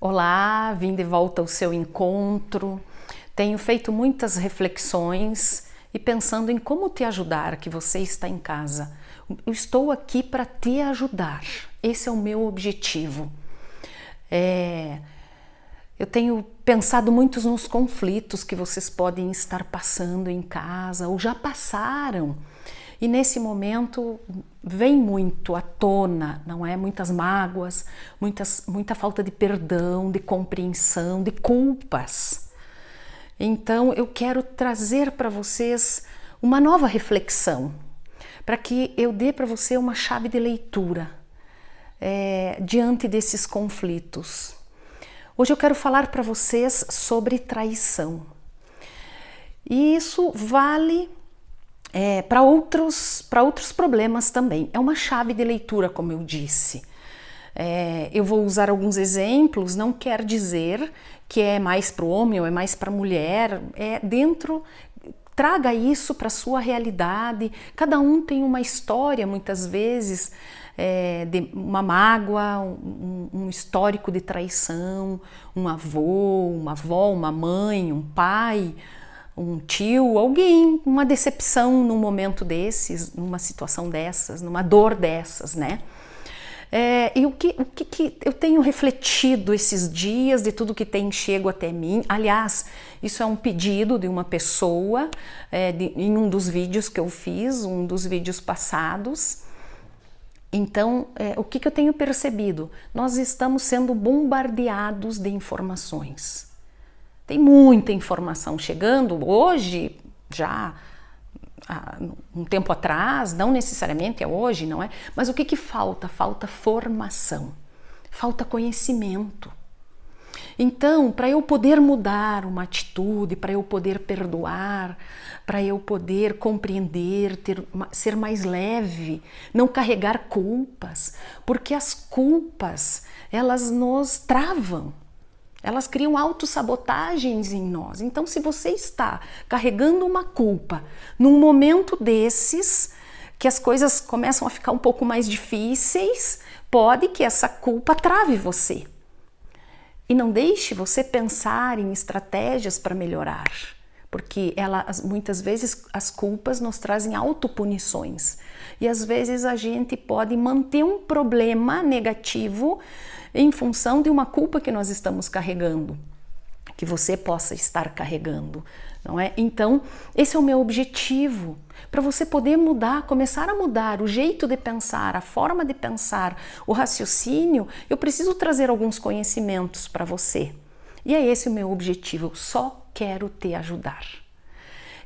Olá, vim de volta ao seu encontro. Tenho feito muitas reflexões e pensando em como te ajudar, que você está em casa. Eu estou aqui para te ajudar. Esse é o meu objetivo. Eu tenho pensado muito nos conflitos que vocês podem estar passando em casa ou já passaram. E nesse momento vem muito à tona, não é? Muitas mágoas, muita falta de perdão, de compreensão, de culpas. Então eu quero trazer para vocês uma nova reflexão, para que eu dê para você uma chave de leitura diante desses conflitos. Hoje eu quero falar para vocês sobre traição. E isso vale para outros problemas também. É uma chave de leitura, como eu disse. Eu vou usar alguns exemplos, não quer dizer que é mais para o homem ou é mais para a mulher. Traga isso para a sua realidade. Cada um tem uma história, muitas vezes, de uma mágoa, um histórico de traição, um avô, uma avó, uma mãe, um pai, um tio, alguém, uma decepção num momento desses, numa situação dessas, numa dor dessas, né? E o que eu tenho refletido esses dias de tudo que tem chego até mim. Aliás, isso é um pedido de uma pessoa em um dos vídeos que eu fiz, um dos vídeos passados. Então, o que eu tenho percebido? Nós estamos sendo bombardeados de informações. Tem muita informação chegando hoje, já há um tempo atrás, não necessariamente é hoje, não é? Mas o que falta? Falta formação, falta conhecimento. Então, para eu poder mudar uma atitude, para eu poder perdoar, para eu poder compreender, ser mais leve, não carregar culpas, porque as culpas, elas nos travam. Elas criam autossabotagens em nós. Então, se você está carregando uma culpa num momento desses, que as coisas começam a ficar um pouco mais difíceis, pode que essa culpa trave você. E não deixe você pensar em estratégias para melhorar, porque muitas vezes as culpas nos trazem autopunições. E às vezes a gente pode manter um problema negativo em função de uma culpa que nós estamos carregando, que você possa estar carregando, não é? Então, esse é o meu objetivo, para você poder mudar, começar a mudar o jeito de pensar, a forma de pensar, o raciocínio. Eu preciso trazer alguns conhecimentos para você. E é esse o meu objetivo, eu só quero te ajudar.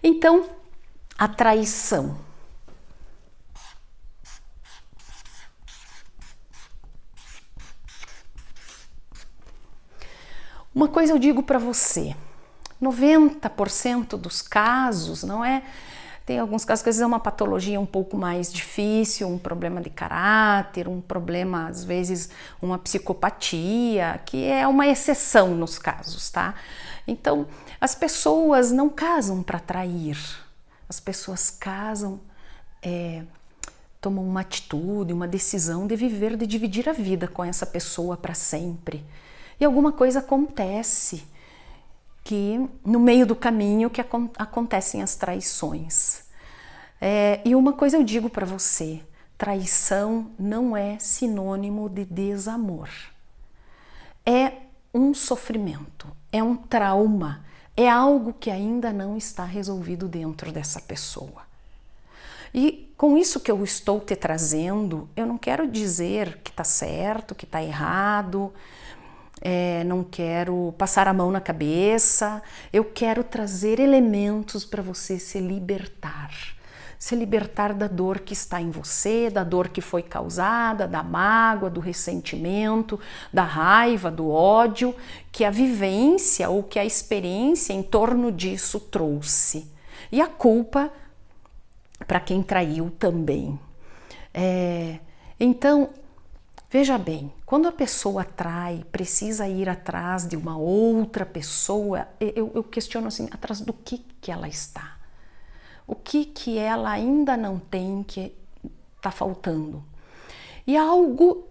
Então, a traição. Uma coisa eu digo para você, 90% dos casos, não é? Tem alguns casos que às vezes é uma patologia um pouco mais difícil, um problema de caráter, um problema, às vezes, uma psicopatia, que é uma exceção nos casos, tá? Então, as pessoas não casam para trair, as pessoas casam, tomam uma atitude, uma decisão de viver, de dividir a vida com essa pessoa para sempre. E alguma coisa acontece, que no meio do caminho que acontecem as traições. E uma coisa eu digo para você, traição não é sinônimo de desamor. É um sofrimento, é um trauma, é algo que ainda não está resolvido dentro dessa pessoa. E com isso que eu estou te trazendo, eu não quero dizer que está certo, que está errado, não quero passar a mão na cabeça, eu quero trazer elementos para você se libertar da dor que está em você, da dor que foi causada, da mágoa, do ressentimento, da raiva, do ódio, que a vivência ou que a experiência em torno disso trouxe. E a culpa para quem traiu também. Então, veja bem, quando a pessoa trai, precisa ir atrás de uma outra pessoa, eu questiono assim, atrás do que ela está? O que ela ainda não tem, que está faltando? E algo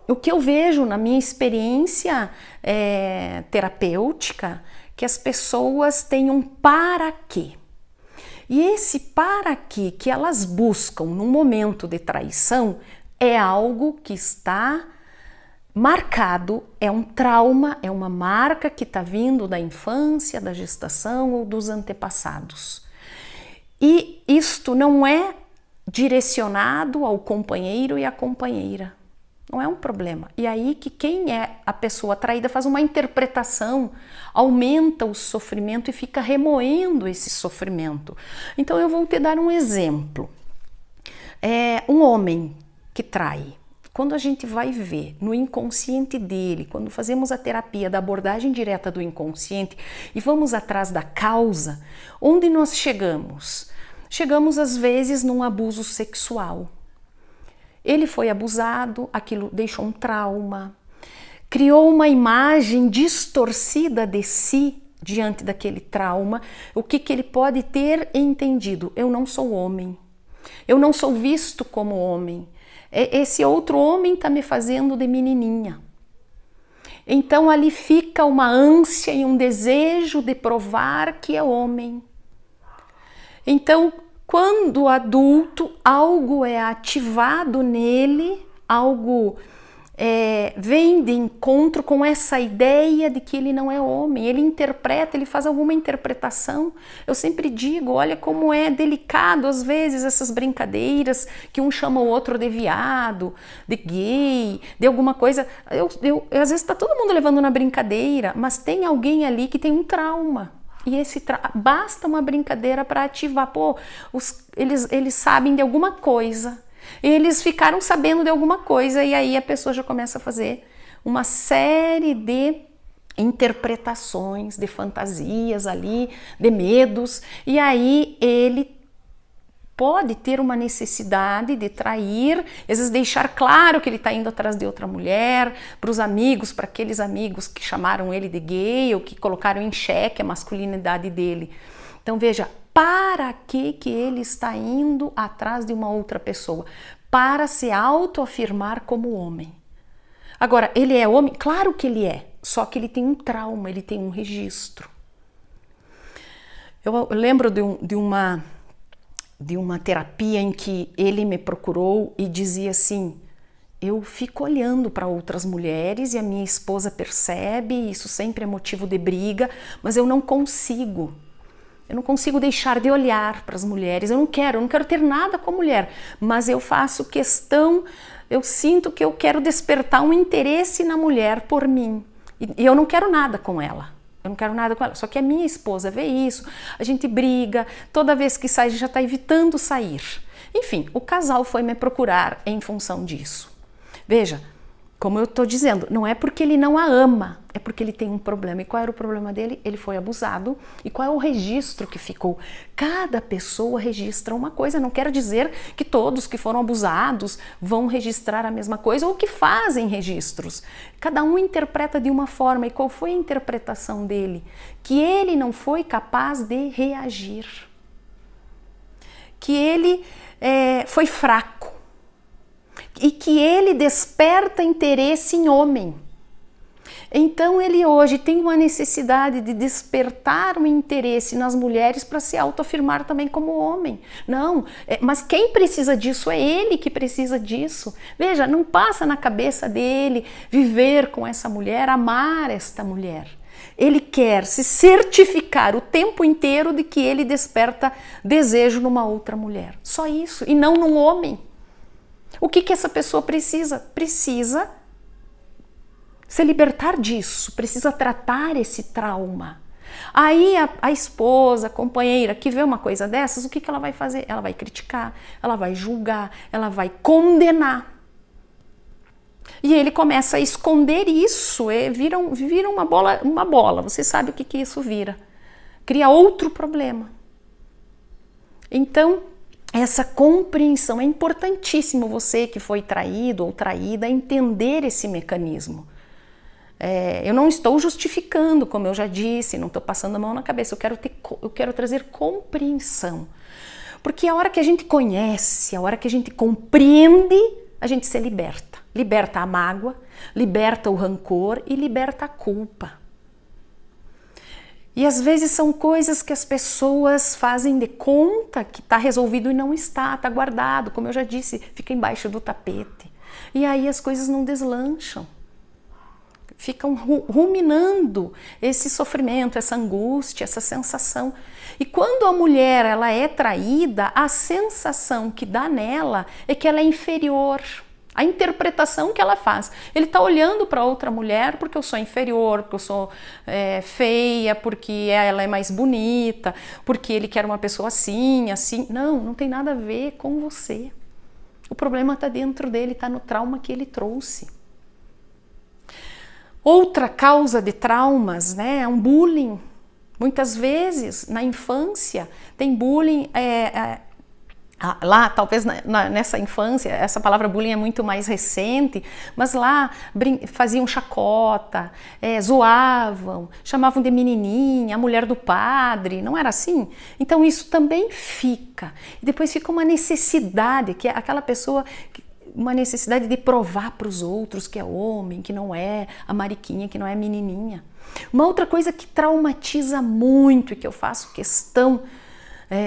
o que eu vejo na minha experiência terapêutica, que as pessoas têm um para quê. E esse para quê que elas buscam num momento de traição é algo que está marcado, é um trauma, é uma marca que está vindo da infância, da gestação ou dos antepassados. E isto não é direcionado ao companheiro e à companheira. Não é um problema. E aí que quem é a pessoa traída faz uma interpretação, aumenta o sofrimento e fica remoendo esse sofrimento. Então eu vou te dar um exemplo. Um homem que trai, quando a gente vai ver no inconsciente dele, quando fazemos a terapia da abordagem direta do inconsciente e vamos atrás da causa, onde nós chegamos? Chegamos às vezes num abuso sexual. Ele foi abusado, aquilo deixou um trauma, criou uma imagem distorcida de si diante daquele trauma. O que ele pode ter entendido? Eu não sou homem, eu não sou visto como homem. Esse outro homem está me fazendo de menininha. Então ali fica uma ânsia e um desejo de provar que é homem. Então, quando adulto, algo é ativado nele, algo vem de encontro com essa ideia de que ele não é homem, ele interpreta, ele faz alguma interpretação. Eu sempre digo, olha como é delicado às vezes essas brincadeiras que um chama o outro de viado, de gay, de alguma coisa. Às vezes está todo mundo levando na brincadeira, mas tem alguém ali que tem um trauma. E basta uma brincadeira para ativar. Pô, eles sabem de alguma coisa. Eles ficaram sabendo de alguma coisa e aí a pessoa já começa a fazer uma série de interpretações, de fantasias ali, de medos. E aí ele pode ter uma necessidade de trair, às vezes deixar claro que ele está indo atrás de outra mulher, para os amigos, para aqueles amigos que chamaram ele de gay ou que colocaram em xeque a masculinidade dele. Então veja, para que ele está indo atrás de uma outra pessoa? Para se autoafirmar como homem. Agora, ele é homem? Claro que ele é, só que ele tem um trauma, ele tem um registro. Eu lembro de uma terapia em que ele me procurou e dizia assim: eu fico olhando para outras mulheres e a minha esposa percebe, isso sempre é motivo de briga, mas eu não consigo deixar de olhar para as mulheres, eu não quero ter nada com a mulher, mas eu faço questão, eu sinto que eu quero despertar um interesse na mulher por mim, e eu não quero nada com ela. Só que a minha esposa vê isso, a gente briga, toda vez que sai a gente já está evitando sair. Enfim, o casal foi me procurar em função disso. Veja, como eu estou dizendo, não é porque ele não a ama, é porque ele tem um problema. E qual era o problema dele? Ele foi abusado. E qual é o registro que ficou? Cada pessoa registra uma coisa. Não quero dizer que todos que foram abusados vão registrar a mesma coisa ou que fazem registros. Cada um interpreta de uma forma. E qual foi a interpretação dele? Que ele não foi capaz de reagir. Que ele foi fraco. E que ele desperta interesse em homem. Então ele hoje tem uma necessidade de despertar um interesse nas mulheres para se autoafirmar também como homem. Não, mas quem precisa disso é ele que precisa disso. Veja, não passa na cabeça dele viver com essa mulher, amar esta mulher. Ele quer se certificar o tempo inteiro de que ele desperta desejo numa outra mulher. Só isso, e não num homem. O que essa pessoa precisa? Precisa se libertar disso, precisa tratar esse trauma. Aí a esposa, a companheira que vê uma coisa dessas, o que ela vai fazer? Ela vai criticar, ela vai julgar, ela vai condenar. E ele começa a esconder isso, vira uma bola. Você sabe o que isso vira. Cria outro problema. Então, essa compreensão, é importantíssimo você que foi traído ou traída entender esse mecanismo. Eu não estou justificando, como eu já disse, não estou passando a mão na cabeça, eu quero trazer compreensão. Porque a hora que a gente conhece, a hora que a gente compreende, a gente se liberta. liberta a mágoa, liberta o rancor e liberta a culpa. E às vezes são coisas que as pessoas fazem de conta que está resolvido e não está guardado, como eu já disse, fica embaixo do tapete. E aí as coisas não deslancham. Ficam ruminando esse sofrimento, essa angústia, essa sensação. E quando a mulher ela é traída, a sensação que dá nela é que ela é inferior. A interpretação que ela faz. Ele está olhando para outra mulher porque eu sou inferior, porque eu sou feia, porque ela é mais bonita, porque ele quer uma pessoa assim, assim. Não, não tem nada a ver com você. O problema está dentro dele, está no trauma que ele trouxe. Outra causa de traumas, né, é um bullying. Muitas vezes, na infância, tem bullying... Lá, talvez nessa infância, essa palavra bullying é muito mais recente, mas lá faziam chacota, zoavam, chamavam de menininha, a mulher do padre, não era assim? Então isso também fica. E depois fica uma necessidade, que é aquela pessoa, uma necessidade de provar para os outros que é homem, que não é a mariquinha, que não é a menininha. Uma outra coisa que traumatiza muito e que eu faço questão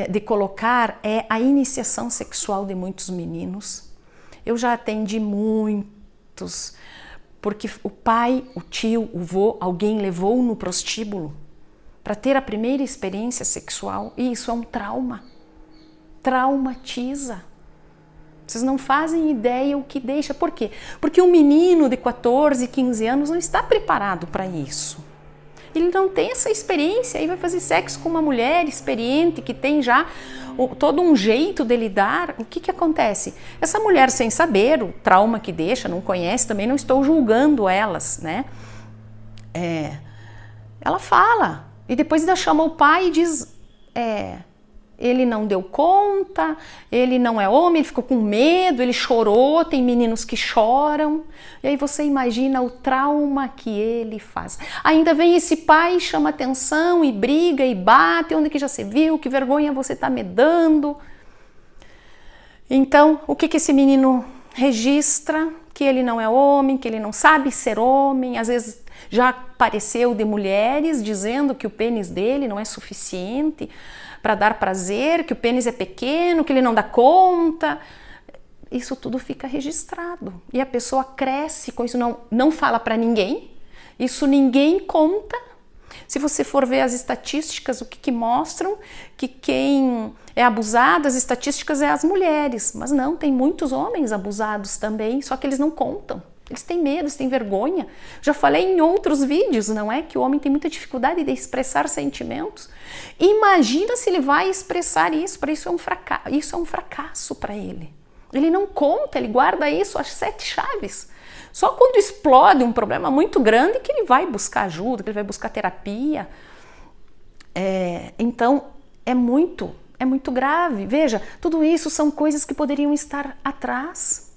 de colocar é a iniciação sexual de muitos meninos. Eu já atendi muitos, porque o pai, o tio, o vô, alguém levou no prostíbulo para ter a primeira experiência sexual, e isso é um trauma. Traumatiza. Vocês não fazem ideia o que deixa. Por quê? Porque um menino de 14, 15 anos não está preparado para isso. Ele não tem essa experiência e vai fazer sexo com uma mulher experiente que tem já todo um jeito de lidar. O que acontece? Essa mulher, sem saber o trauma que deixa, não conhece, também não estou julgando elas, né? Ela fala e depois ainda chama o pai e diz: ele não deu conta, ele não é homem, ele ficou com medo, ele chorou, tem meninos que choram. E aí você imagina o trauma que ele faz. Ainda vem esse pai, chama atenção e briga e bate, onde que já se viu, que vergonha você tá me dando. Então, o que esse menino registra? Que ele não é homem, que ele não sabe ser homem. Às vezes já apareceu de mulheres dizendo que o pênis dele não é suficiente para dar prazer, que o pênis é pequeno, que ele não dá conta. Isso tudo fica registrado. E a pessoa cresce com isso, não fala para ninguém, isso ninguém conta. Se você for ver as estatísticas, o que mostram? Que quem é abusado, as estatísticas é as mulheres. Mas não, tem muitos homens abusados também, só que eles não contam. Eles têm medo, eles têm vergonha. Já falei em outros vídeos, não é? Que o homem tem muita dificuldade de expressar sentimentos. Imagina se ele vai expressar isso, para isso é um fracasso para ele. Ele não conta, ele guarda isso às 7 chaves. Só quando explode um problema muito grande que ele vai buscar ajuda, que ele vai buscar terapia. Então, é muito grave. Veja, tudo isso são coisas que poderiam estar atrás.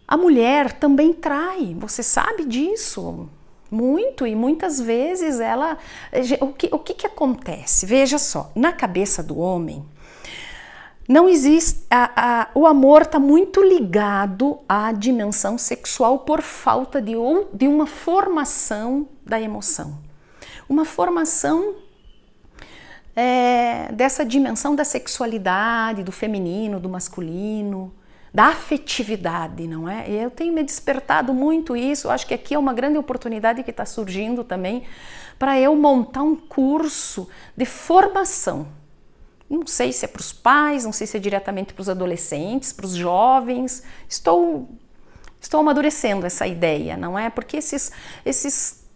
A mulher também trai, você sabe disso muito, e muitas vezes ela... O que acontece? Veja só, na cabeça do homem, não existe... o amor está muito ligado à dimensão sexual por falta de uma formação da emoção. Uma formação dessa dimensão da sexualidade, do feminino, do masculino, da afetividade, não é? Eu tenho me despertado muito isso, eu acho que aqui é uma grande oportunidade que está surgindo também para eu montar um curso de formação. Não sei se é para os pais, não sei se é diretamente para os adolescentes, para os jovens. Estou amadurecendo essa ideia, não é? Porque esses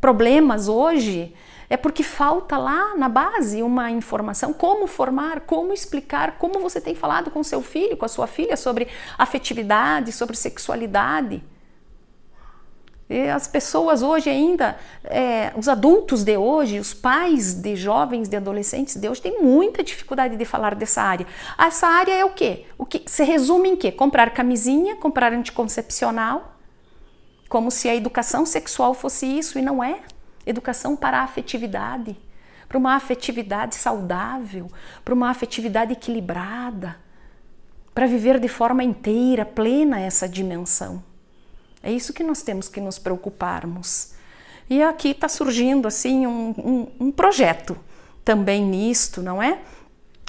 problemas hoje é porque falta lá na base uma informação, como formar, como explicar, como você tem falado com seu filho, com a sua filha sobre afetividade, sobre sexualidade. E as pessoas hoje ainda, os adultos de hoje, os pais de jovens, de adolescentes de hoje, têm muita dificuldade de falar dessa área. Essa área é o quê? O que se resume em quê? Comprar camisinha, comprar anticoncepcional, como se a educação sexual fosse isso, e não é. Educação para a afetividade, para uma afetividade saudável, para uma afetividade equilibrada, para viver de forma inteira, plena essa dimensão. É isso que nós temos que nos preocuparmos. E aqui está surgindo assim um projeto também nisto, não é?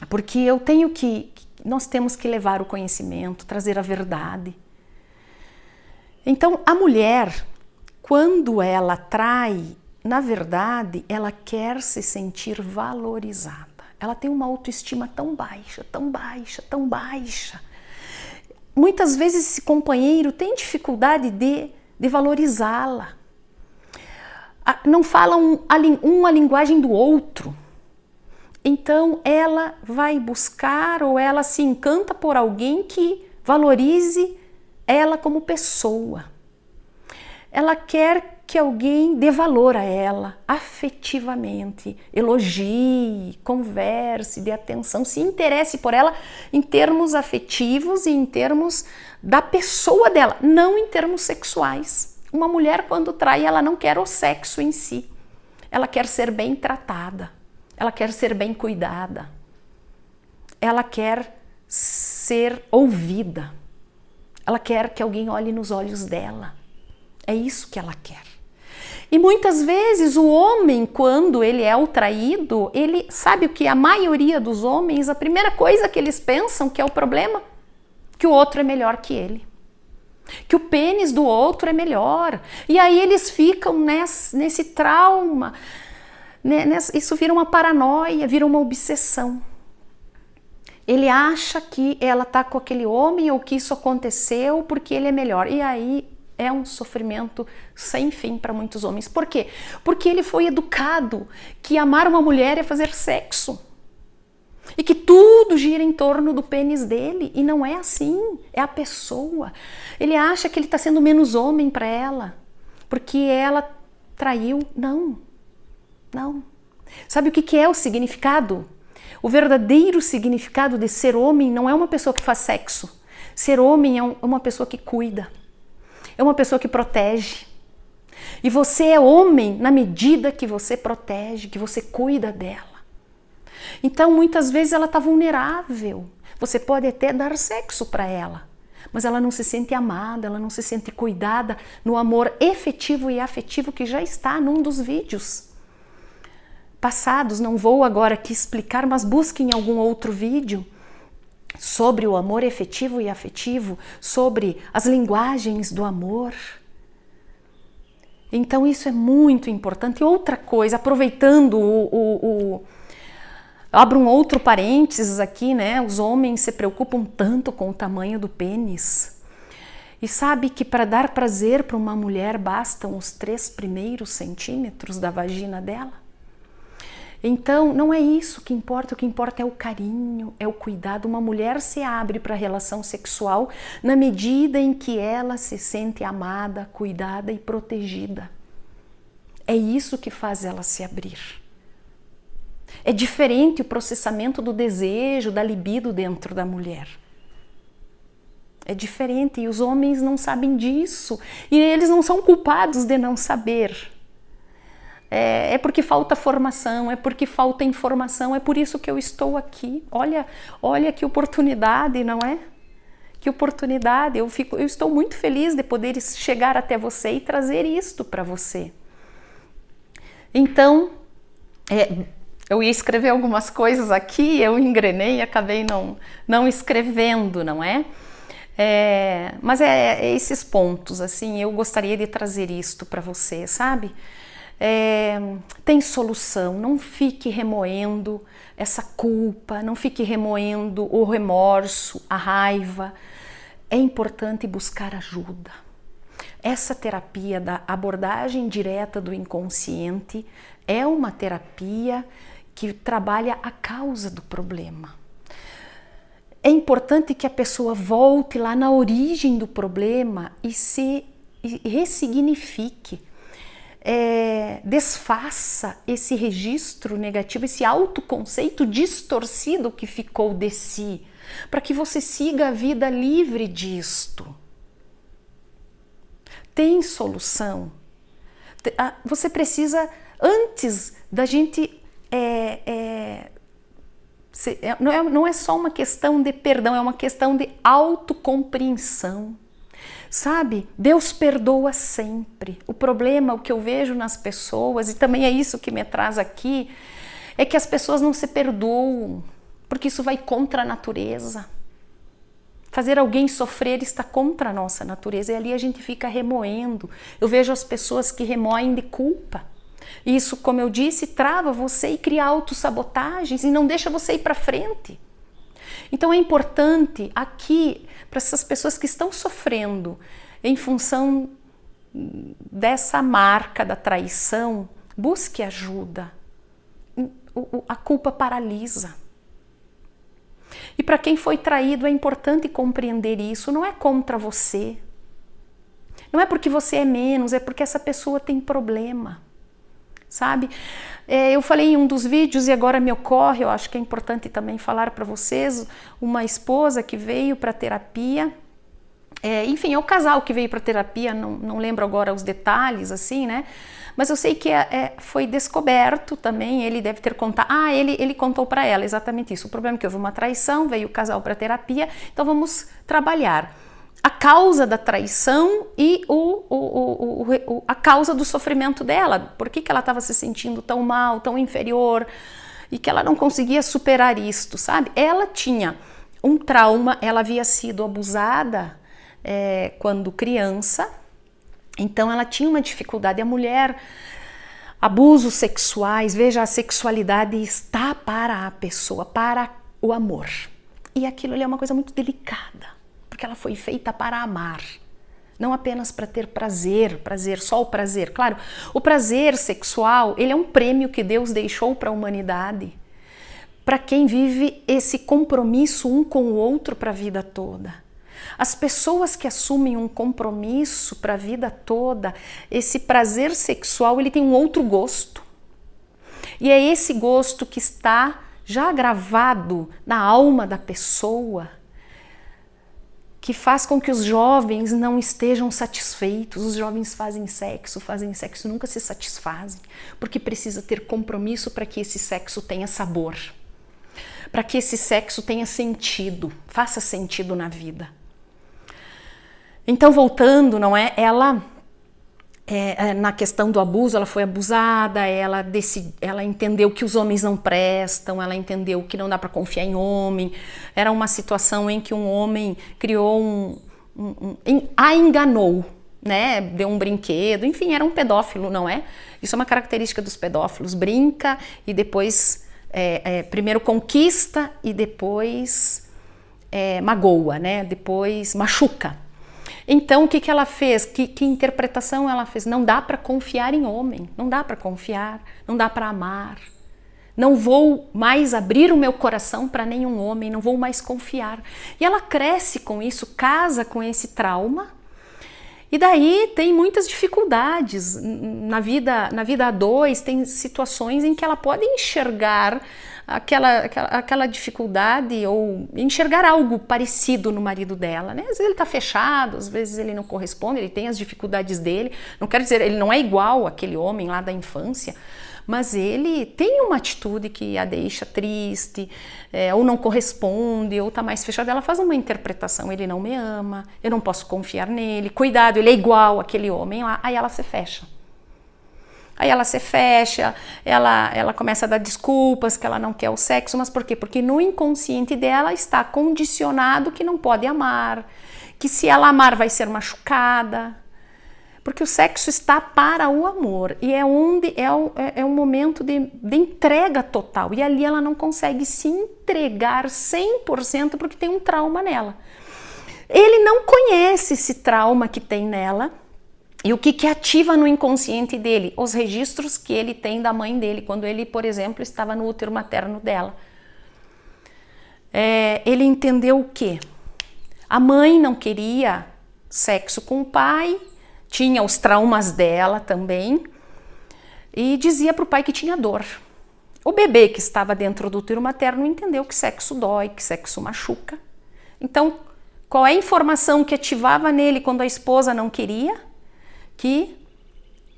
Porque nós temos que levar o conhecimento, trazer a verdade. Então, a mulher, quando ela trai, na verdade, ela quer se sentir valorizada. Ela tem uma autoestima tão baixa, tão baixa, tão baixa. Muitas vezes esse companheiro tem dificuldade de valorizá-la. Não falam a linguagem do outro. Então ela vai buscar ou ela se encanta por alguém que valorize ela como pessoa. Ela quer que alguém dê valor a ela afetivamente, elogie, converse, dê atenção, se interesse por ela em termos afetivos e em termos da pessoa dela, não em termos sexuais. Uma mulher, quando trai, ela não quer o sexo em si, ela quer ser bem tratada, ela quer ser bem cuidada, ela quer ser ouvida, ela quer que alguém olhe nos olhos dela. É isso que ela quer. E muitas vezes o homem, quando ele é o traído, ele sabe o que a maioria dos homens, a primeira coisa que eles pensam que é o problema, que o outro é melhor que ele, que o pênis do outro é melhor. E aí eles ficam nesse trauma, isso vira uma paranoia, vira uma obsessão. Ele acha que ela está com aquele homem ou que isso aconteceu porque ele é melhor. E aí é um sofrimento sem fim para muitos homens. Por quê? Porque ele foi educado que amar uma mulher é fazer sexo. E que tudo gira em torno do pênis dele. E não é assim. É a pessoa. Ele acha que ele está sendo menos homem para ela. Porque ela traiu. Não. Não. Sabe o que é o significado? O verdadeiro significado de ser homem não é uma pessoa que faz sexo. Ser homem é uma pessoa que cuida. É uma pessoa que protege. E você é homem na medida que você protege, que você cuida dela. Então, muitas vezes ela está vulnerável. Você pode até dar sexo para ela, mas ela não se sente amada, ela não se sente cuidada no amor efetivo e afetivo que já está num dos vídeos passados. Não vou agora aqui explicar, mas busquem algum outro vídeo sobre o amor efetivo e afetivo, sobre as linguagens do amor. Então isso é muito importante. E outra coisa, aproveitando abro um outro parênteses aqui, né? Os homens se preocupam tanto com o tamanho do pênis. E sabe que para dar prazer para uma mulher bastam os 3 primeiros centímetros da vagina dela? Então, não é isso que importa, o que importa é o carinho, é o cuidado. Uma mulher se abre para a relação sexual na medida em que ela se sente amada, cuidada e protegida. É isso que faz ela se abrir. É diferente o processamento do desejo, da libido dentro da mulher. É diferente e os homens não sabem disso. E eles não são culpados de não saber. É porque falta formação, é porque falta informação, é por isso que eu estou aqui. Olha que oportunidade, não é? Que oportunidade. Eu estou muito feliz de poder chegar até você e trazer isto para você. Então, eu ia escrever algumas coisas aqui, eu engrenei e acabei não escrevendo, não é? Mas esses pontos, assim, eu gostaria de trazer isto para você, sabe? Tem solução, não fique remoendo essa culpa, não fique remoendo o remorso, a raiva. É importante buscar ajuda. Essa terapia da abordagem direta do inconsciente é uma terapia que trabalha a causa do problema. É importante que a pessoa volte lá na origem do problema e ressignifique. Desfaça esse registro negativo, esse autoconceito distorcido que ficou de si, para que você siga a vida livre disto. Tem solução. Você precisa, antes da gente Não é só uma questão de perdão, é uma questão de autocompreensão. Sabe? Deus perdoa sempre. O problema, o que eu vejo nas pessoas, e também é isso que me traz aqui, é que as pessoas não se perdoam, porque isso vai contra a natureza. Fazer alguém sofrer está contra a nossa natureza, e ali a gente fica remoendo. Eu vejo as pessoas que remoem de culpa. Isso, como eu disse, trava você e cria autossabotagens e não deixa você ir para frente. Então é importante aqui, para essas pessoas que estão sofrendo em função dessa marca da traição, busque ajuda. A culpa paralisa. E para quem foi traído é importante compreender isso, não é contra você. Não é porque você é menos, é porque essa pessoa tem problema. Sabe? Eu falei em um dos vídeos e agora me ocorre, eu acho que é importante também falar para vocês, uma esposa que veio para terapia, enfim, é o casal que veio para terapia, não lembro agora os detalhes, assim, né? Mas eu sei que foi descoberto também, ele deve ter contado, ele contou para ela exatamente isso, o problema é que houve uma traição, veio o casal para terapia, então vamos trabalhar a causa da traição e a causa do sofrimento dela. Por que ela estava se sentindo tão mal, tão inferior e que ela não conseguia superar isto, sabe? Ela tinha um trauma, ela havia sido abusada quando criança, então ela tinha uma dificuldade. A mulher, abusos sexuais, veja, a sexualidade está para a pessoa, para o amor. E aquilo ali é uma coisa muito delicada. Porque ela foi feita para amar, não apenas para ter prazer, só o prazer. Claro, o prazer sexual, ele é um prêmio que Deus deixou para a humanidade, para quem vive esse compromisso um com o outro para a vida toda. As pessoas que assumem um compromisso para a vida toda, esse prazer sexual, ele tem um outro gosto. E é esse gosto que está já gravado na alma da pessoa, que faz com que os jovens não estejam satisfeitos. Os jovens fazem sexo, nunca se satisfazem, porque precisa ter compromisso para que esse sexo tenha sabor, para que esse sexo tenha sentido, faça sentido na vida. Então, voltando, não é? Ela, na questão do abuso, ela foi abusada, ela entendeu que os homens não prestam, ela entendeu que não dá para confiar em homem. Era uma situação em que um homem criou a enganou, né? Deu um brinquedo, enfim, era um pedófilo, não é? Isso é uma característica dos pedófilos, brinca e depois, primeiro conquista e depois magoa, né? Depois machuca. Então, o que ela fez? Que interpretação ela fez? Não dá para confiar em homem, não dá para confiar, não dá para amar. Não vou mais abrir o meu coração para nenhum homem, não vou mais confiar. E ela cresce com isso, casa com esse trauma, e daí tem muitas dificuldades. Na vida a dois, tem situações em que ela pode enxergar aquela dificuldade ou enxergar algo parecido no marido dela, né? Às vezes ele está fechado, às vezes ele não corresponde, ele tem as dificuldades dele. Não quero dizer, ele não é igual àquele homem lá da infância, mas ele tem uma atitude que a deixa triste, ou não corresponde, ou está mais fechado. Ela faz uma interpretação, ele não me ama, eu não posso confiar nele, cuidado, ele é igual àquele homem lá, aí ela se fecha. Ela começa a dar desculpas que ela não quer o sexo, mas por quê? Porque no inconsciente dela está condicionado que não pode amar, que se ela amar vai ser machucada, porque o sexo está para o amor e é um momento de entrega total, e ali ela não consegue se entregar 100% porque tem um trauma nela. Ele não conhece esse trauma que tem nela. E o que ativa no inconsciente dele? Os registros que ele tem da mãe dele, quando ele, por exemplo, estava no útero materno dela. Ele entendeu o quê? A mãe não queria sexo com o pai, tinha os traumas dela também, e dizia para o pai que tinha dor. O bebê que estava dentro do útero materno entendeu que sexo dói, que sexo machuca. Então, qual é a informação que ativava nele quando a esposa não queria? Que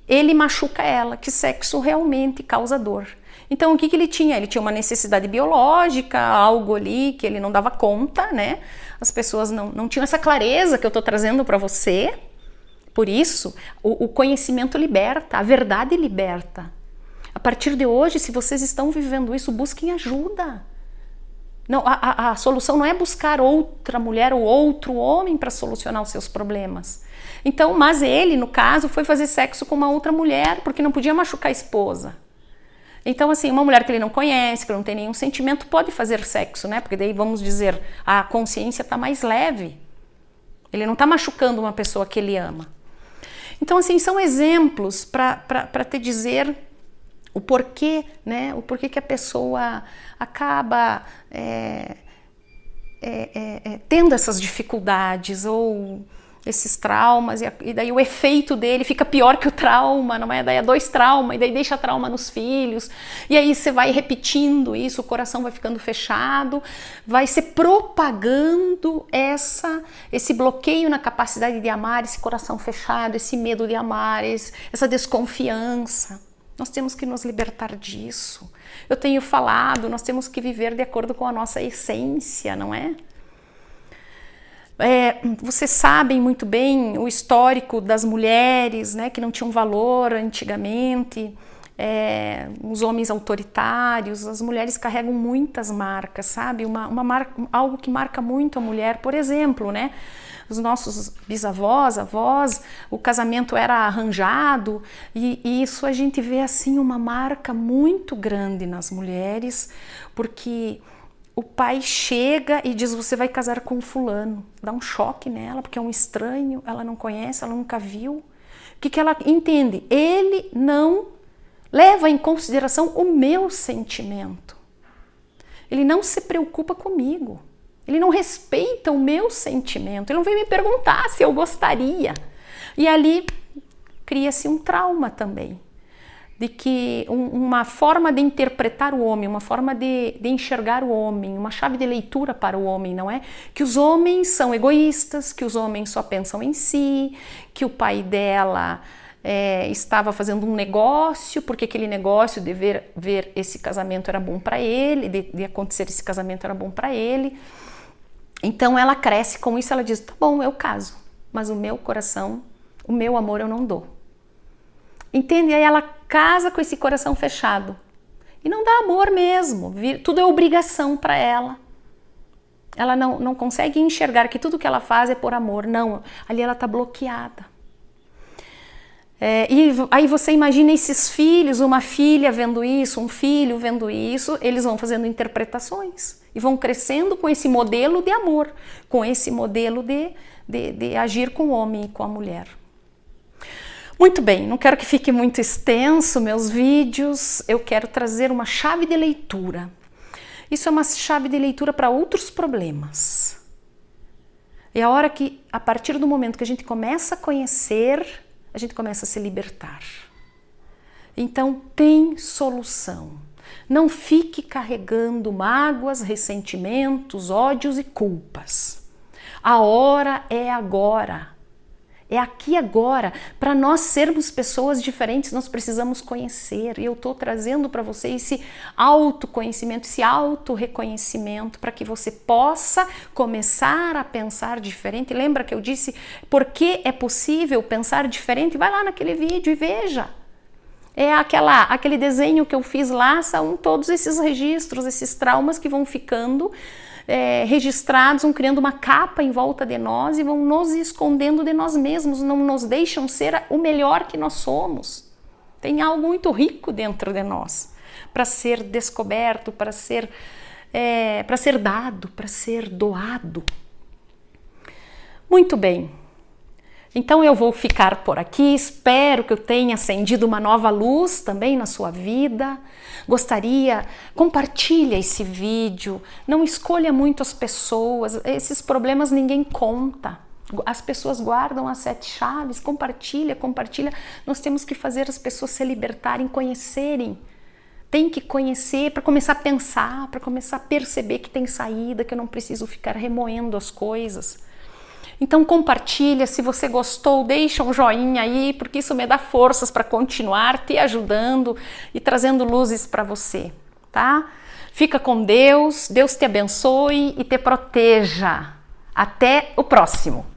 ele machuca ela, que sexo realmente causa dor. Então, o que ele tinha? Ele tinha uma necessidade biológica, algo ali que ele não dava conta, né? As pessoas não tinham essa clareza que eu estou trazendo para você. Por isso, o conhecimento liberta, a verdade liberta. A partir de hoje, se vocês estão vivendo isso, busquem ajuda. Não, a solução não é buscar outra mulher ou outro homem para solucionar os seus problemas. Então, mas ele, no caso, foi fazer sexo com uma outra mulher porque não podia machucar a esposa. Então, assim, uma mulher que ele não conhece, que não tem nenhum sentimento, pode fazer sexo, né? Porque daí, vamos dizer, a consciência está mais leve. Ele não está machucando uma pessoa que ele ama. Então, assim, são exemplos para te dizer o porquê, né? O porquê que a pessoa acaba tendo essas dificuldades ou esses traumas, e daí o efeito dele fica pior que o trauma, não é? Daí é 2 traumas, e daí deixa trauma nos filhos, e aí você vai repetindo isso, o coração vai ficando fechado, vai se propagando esse bloqueio na capacidade de amar, esse coração fechado, esse medo de amar, essa desconfiança. Nós temos que nos libertar disso. Eu tenho falado, nós temos que viver de acordo com a nossa essência, não é? Vocês sabem muito bem o histórico das mulheres, né, que não tinham valor antigamente, os homens autoritários, as mulheres carregam muitas marcas, sabe? Algo que marca muito a mulher, por exemplo, né? Os nossos bisavós, avós, o casamento era arranjado e isso a gente vê assim uma marca muito grande nas mulheres, porque o pai chega e diz: você vai casar com fulano. Dá um choque nela, porque é um estranho, ela não conhece, ela nunca viu. O que ela entende? Ele não leva em consideração o meu sentimento. Ele não se preocupa comigo. Ele não respeita o meu sentimento. Ele não vem me perguntar se eu gostaria. E ali cria-se um trauma também. De que uma forma de interpretar o homem, uma forma de enxergar o homem, uma chave de leitura para o homem, não é? Que os homens são egoístas, que os homens só pensam em si, que o pai dela estava fazendo um negócio, porque aquele negócio de ver esse casamento era bom para ele, de acontecer esse casamento era bom para ele. Então ela cresce com isso, ela diz: tá bom, eu caso, mas o meu coração, o meu amor eu não dou. Entende? Aí ela casa com esse coração fechado. E não dá amor mesmo. Tudo é obrigação para ela. Ela não consegue enxergar que tudo que ela faz é por amor. Não, ali ela está bloqueada. E aí você imagina esses filhos, uma filha vendo isso, um filho vendo isso, eles vão fazendo interpretações. E vão crescendo com esse modelo de amor, com esse modelo de agir com o homem e com a mulher. Muito bem, não quero que fique muito extenso meus vídeos, eu quero trazer uma chave de leitura. Isso é uma chave de leitura para outros problemas. É a hora que, a partir do momento que a gente começa a conhecer, a gente começa a se libertar. Então tem solução. Não fique carregando mágoas, ressentimentos, ódios e culpas. A hora é agora. É aqui agora. Para nós sermos pessoas diferentes, nós precisamos conhecer. E eu estou trazendo para você esse autoconhecimento, esse autorreconhecimento, para que você possa começar a pensar diferente. Lembra que eu disse por que é possível pensar diferente? Vai lá naquele vídeo e veja. É aquele desenho que eu fiz lá, são todos esses registros, esses traumas que vão ficando registrados, vão criando uma capa em volta de nós e vão nos escondendo de nós mesmos, não nos deixam ser o melhor que nós somos. Tem algo muito rico dentro de nós para ser descoberto, para ser dado, para ser doado. Muito bem. Então eu vou ficar por aqui, espero que eu tenha acendido uma nova luz também na sua vida. Compartilha esse vídeo, não escolha muito as pessoas, esses problemas ninguém conta. As pessoas guardam as 7 chaves, compartilha. Nós temos que fazer as pessoas se libertarem, conhecerem. Tem que conhecer para começar a pensar, para começar a perceber que tem saída, que eu não preciso ficar remoendo as coisas. Então compartilha, se você gostou, deixa um joinha aí, porque isso me dá forças para continuar te ajudando e trazendo luzes para você, tá? Fica com Deus, Deus te abençoe e te proteja. Até o próximo!